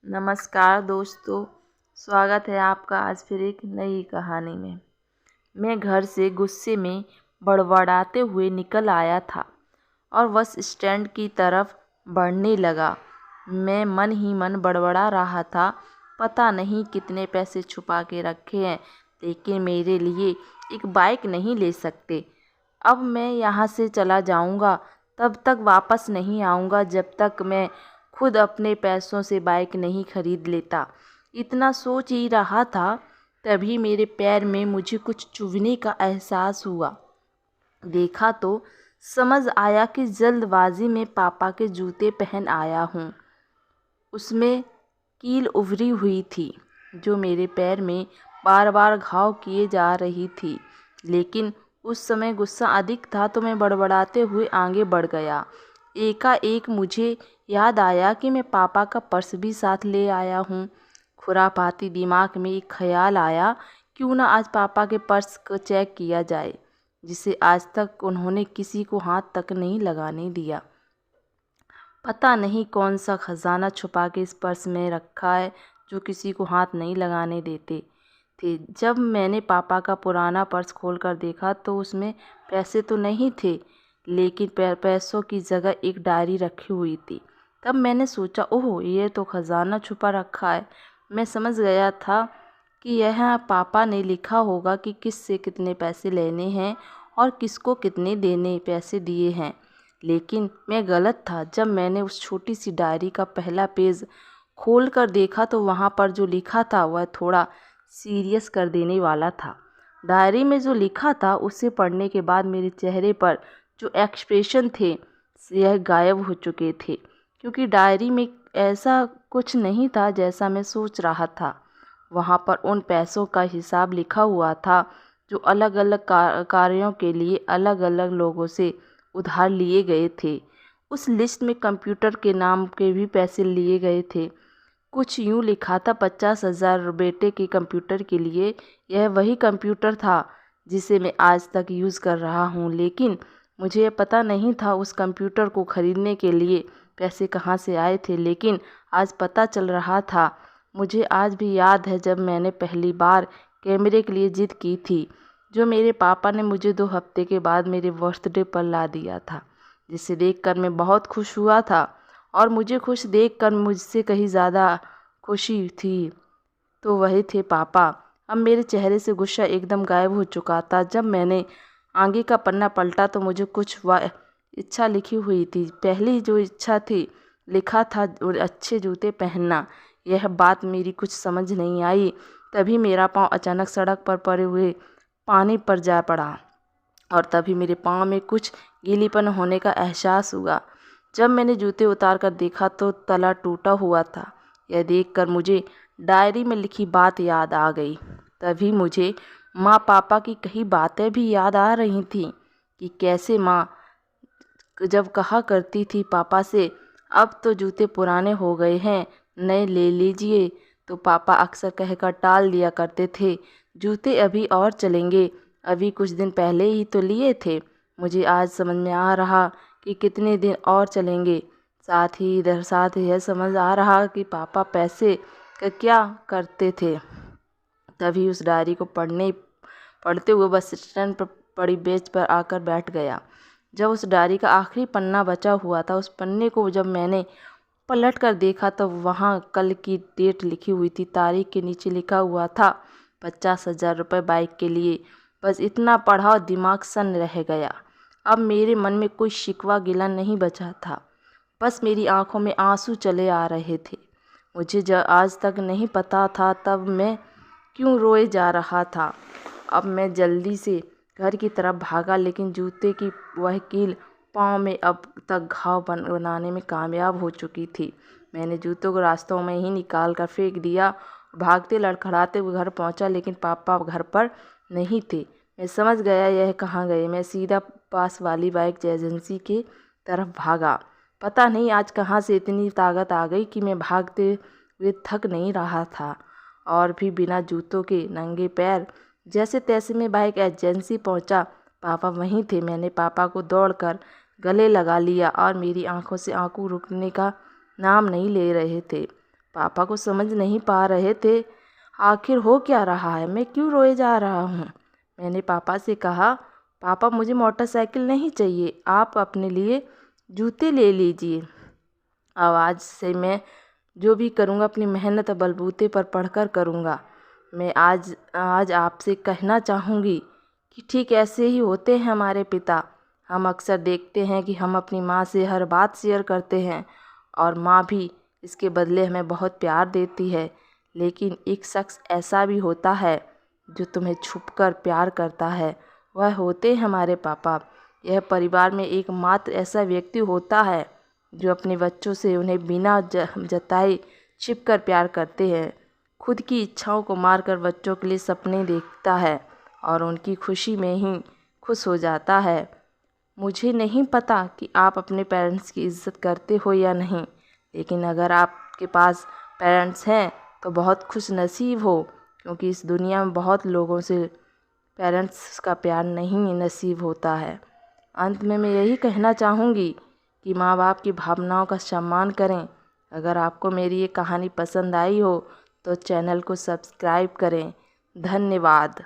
नमस्कार दोस्तों, स्वागत है आपका आज फिर एक नई कहानी में। मैं घर से गुस्से में बड़बड़ाते हुए निकल आया था और बस स्टैंड की तरफ बढ़ने लगा। मैं मन ही मन बड़बड़ा रहा था, पता नहीं कितने पैसे छुपा के रखे हैं, लेकिन मेरे लिए एक बाइक नहीं ले सकते। अब मैं यहाँ से चला जाऊँगा, तब तक वापस नहीं आऊँगा जब तक मैं खुद अपने पैसों से बाइक नहीं खरीद लेता। इतना सोच ही रहा था, तभी मेरे पैर में मुझे कुछ चुभने का एहसास हुआ। देखा तो समझ आया कि जल्दबाजी में पापा के जूते पहन आया हूँ। उसमें कील उभरी हुई थी, जो मेरे पैर में बार बार घाव किए जा रही थी। लेकिन उस समय गुस्सा अधिक था, तो मैं बड़बड़ाते हुए आगे बढ़ गया। एकाएक मुझे याद आया कि मैं पापा का पर्स भी साथ ले आया हूँ। खुरापाती दिमाग में एक ख्याल आया, क्यों ना आज पापा के पर्स को चेक किया जाए, जिसे आज तक उन्होंने किसी को हाथ तक नहीं लगाने दिया। पता नहीं कौन सा खजाना छुपा के इस पर्स में रखा है, जो किसी को हाथ नहीं लगाने देते थे। जब मैंने पापा का पुराना पर्स खोलकर देखा तो उसमें पैसे तो नहीं थे, लेकिन पैसों की जगह एक डायरी रखी हुई थी। तब मैंने सोचा, ओह, ये तो खजाना छुपा रखा है। मैं समझ गया था कि यह पापा ने लिखा होगा कि किस से कितने पैसे लेने हैं और किसको कितने देने पैसे दिए हैं। लेकिन मैं गलत था। जब मैंने उस छोटी सी डायरी का पहला पेज खोल कर देखा तो वहाँ पर जो लिखा था वह थोड़ा सीरियस कर देने वाला था। डायरी में जो लिखा था उसे पढ़ने के बाद मेरे चेहरे पर जो एक्सप्रेशन थे यह गायब हो चुके थे, क्योंकि डायरी में ऐसा कुछ नहीं था जैसा मैं सोच रहा था। वहाँ पर उन पैसों का हिसाब लिखा हुआ था जो अलग अलग कार्यों के लिए अलग अलग लोगों से उधार लिए गए थे। उस लिस्ट में कंप्यूटर के नाम के भी पैसे लिए गए थे। कुछ यूँ लिखा था, 50,000 बेटे के कंप्यूटर के लिए। यह वही कंप्यूटर था जिसे मैं आज तक यूज़ कर रहा हूँ, लेकिन मुझे यह पता नहीं था उस कंप्यूटर को ख़रीदने के लिए पैसे कहाँ से आए थे। लेकिन आज पता चल रहा था। मुझे आज भी याद है जब मैंने पहली बार कैमरे के लिए जिद की थी, जो मेरे पापा ने मुझे 2 हफ्ते के बाद मेरे बर्थडे पर ला दिया था, जिसे देखकर मैं बहुत खुश हुआ था। और मुझे खुश देखकर मुझसे कहीं ज़्यादा खुशी थी तो वही थे पापा। अब मेरे चेहरे से गुस्सा एकदम गायब हो चुका था। जब मैंने आगे का पन्ना पलटा तो मुझे कुछ इच्छा लिखी हुई थी। पहली जो इच्छा थी, लिखा था अच्छे जूते पहनना। यह बात मेरी कुछ समझ नहीं आई। तभी मेरा पाँव अचानक सड़क पर पड़े हुए पानी पर जा पड़ा और तभी मेरे पाँव में कुछ गीलीपन होने का एहसास हुआ। जब मैंने जूते उतार कर देखा तो तला टूटा हुआ था। यह देखकर मुझे डायरी में लिखी बात याद आ गई। तभी मुझे माँ पापा की कई बातें भी याद आ रही थीं कि कैसे माँ जब कहा करती थी पापा से, अब तो जूते पुराने हो गए हैं, नए ले लीजिए, तो पापा अक्सर कहकर टाल दिया करते थे, जूते अभी और चलेंगे, अभी कुछ दिन पहले ही तो लिए थे। मुझे आज समझ में आ रहा कि कितने दिन और चलेंगे। साथ ही यह समझ आ रहा कि पापा पैसे का क्या करते थे। तभी उस डायरी को पढ़ते हुए बस स्टैंड पर पड़ी बेंच पर आकर बैठ गया। जब उस डायरी का आखिरी पन्ना बचा हुआ था, उस पन्ने को जब मैंने पलट कर देखा तो वहाँ कल की डेट लिखी हुई थी। तारीख के नीचे लिखा हुआ था 50,000 रुपये बाइक के लिए। बस इतना पढ़ा और दिमाग सन रह गया। अब मेरे मन में कोई शिकवा गिला नहीं बचा था, बस मेरी आंखों में आंसू चले आ रहे थे। मुझे जब आज तक नहीं पता था तब मैं क्यों रोए जा रहा था। अब मैं जल्दी से घर की तरफ भागा, लेकिन जूते की वह कील पाँव में अब तक घाव बनाने में कामयाब हो चुकी थी। मैंने जूतों को रास्तों में ही निकाल कर फेंक दिया। भागते लड़खड़ाते हुए घर पहुंचा, लेकिन पापा घर पर नहीं थे। मैं समझ गया यह कहाँ गए। मैं सीधा पास वाली बाइक एजेंसी की तरफ भागा। पता नहीं आज कहाँ से इतनी ताकत आ गई कि मैं भागते हुए थक नहीं रहा था और भी बिना जूतों के नंगे पैर जैसे तैसे मैं बाइक एजेंसी पहुंचा। पापा वहीं थे। मैंने पापा को दौड़कर गले लगा लिया और मेरी आंखों से आंसू रुकने का नाम नहीं ले रहे थे। पापा को समझ नहीं पा रहे थे आखिर हो क्या रहा है, मैं क्यों रोए जा रहा हूँ। मैंने पापा से कहा, पापा मुझे मोटरसाइकिल नहीं चाहिए, आप अपने लिए जूते ले लीजिए। अब आज से मैं जो भी करूँगा अपनी मेहनत बलबूते पर पढ़कर करूँगा। मैं आज आपसे कहना चाहूँगी कि ठीक ऐसे ही होते हैं हमारे पिता। हम अक्सर देखते हैं कि हम अपनी माँ से हर बात शेयर करते हैं और माँ भी इसके बदले हमें बहुत प्यार देती है, लेकिन एक शख्स ऐसा भी होता है जो तुम्हें छुपकर प्यार करता है, वह होते हैं हमारे पापा। यह परिवार में एकमात्र ऐसा व्यक्ति होता है जो अपने बच्चों से उन्हें बिना जताए छिपकर प्यार करते हैं, खुद की इच्छाओं को मारकर बच्चों के लिए सपने देखता है और उनकी खुशी में ही खुश हो जाता है। मुझे नहीं पता कि आप अपने पेरेंट्स की इज़्ज़त करते हो या नहीं, लेकिन अगर आपके पास पेरेंट्स हैं तो बहुत खुश नसीब हो, क्योंकि इस दुनिया में बहुत लोगों से पेरेंट्स का प्यार नहीं नसीब होता है। अंत में मैं यही कहना चाहूँगी कि माँ बाप की भावनाओं का सम्मान करें। अगर आपको मेरी ये कहानी पसंद आई हो तो चैनल को सब्सक्राइब करें। धन्यवाद।